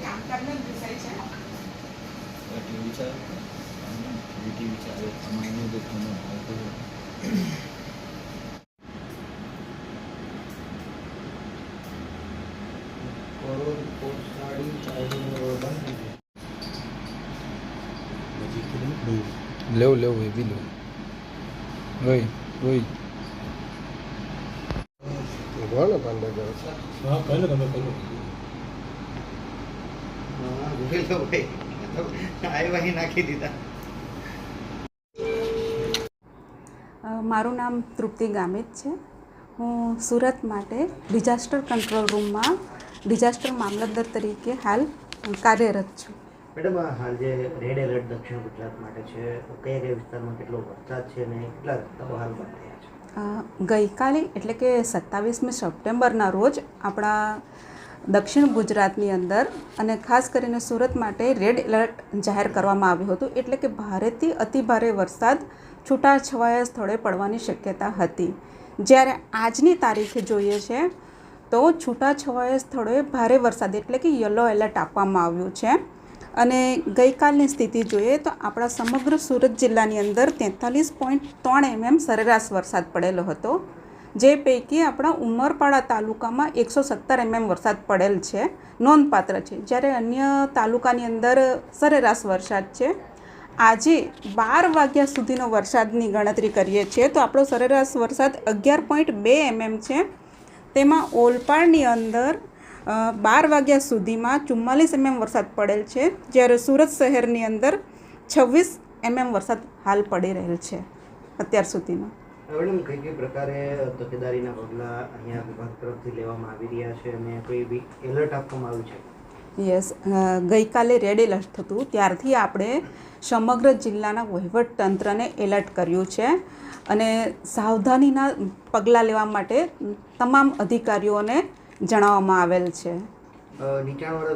કામકાજનો જ વિષય છે. ટીવી ચાલે ટીવી ચાલે અમારે તો તમે આવતો લેવું લેવું એ બી લેવું વही वही बोलो बंद करो हाँ कर लो कर लो कर लो हाँ बोल लो भाई आए वही नाखी दीदा મારું નામ તૃપ્તિ ગામિત છે. હું સુરત માટે ડિઝાસ્ટર કંટ્રોલ રૂમમાં ડિઝાસ્ટર મામલતદાર તરીકે હાલ કાર્યરત છું. મેડમ હાલ જે રેડ એલર્ટ દક્ષિણ ગુજરાત માટે છે કયા કયા વિસ્તારમાં કેટલો વરસાદ છે અને કેટલા રસ્તાઓ હાલ બંધ થયા છે? ગઈકાલે એટલે કે 27મી સપ્ટેમ્બરના રોજ આપણા દક્ષિણ ગુજરાતની અંદર અને ખાસ કરીને સુરત માટે રેડ એલર્ટ જાહેર કરવામાં આવ્યું હતું. એટલે કે ભારેથી અતિભારે વરસાદ છૂટાછવાયા સ્થળે પડવાની શક્યતા હતી. જ્યારે આજની તારીખે જોઈએ છે તો છૂટાછવાયા સ્થળોએ ભારે વરસાદ એટલે કે યલો એલર્ટ આપવામાં આવ્યું છે. અને ગઈકાલની સ્થિતિ જોઈએ તો આપણા સમગ્ર સુરત જિલ્લાની અંદર 43.3 mm સરેરાશ વરસાદ પડેલો હતો. જે પૈકી આપણા ઉમરપાડા તાલુકામાં 117 mm વરસાદ પડેલ છે, નોંધપાત્ર છે. જ્યારે અન્ય તાલુકાની અંદર સરેરાશ વરસાદ છે. આજે 12 વાગ્યા સુધીનો વરસાદની ગણતરી કરીએ છીએ તો આપણો સરેરાશ વરસાદ 11.2 mm છે. તેમાં ઓલપાડની અંદર 12 વાગ્યા સુધીમાં 44 mm વરસાદ પડેલ છે. જ્યારે સુરત શહેરની અંદર 26 mm વરસાદ હાલ પડી રહેલ છે અત્યાર સુધીમાં. મેડમ કઈ કઈ પ્રકારે તકેદારીના પગલાં અહીંયા વિભાગ તરફથી લેવામાં આવી રહ્યા છે અને કોઈ બી એલર્ટ આપવામાં આવ્યું છે? યસ, ગઈકાલે રેડ એલર્ટ હતું ત્યારથી આપણે સમગ્ર જિલ્લાના વહીવટતંત્રને એલર્ટ કર્યું છે અને સાવધાનીના પગલાં લેવા માટે તમામ અધિકારીઓને જણાવવામાં આવેલ છે. નીચાણવાળા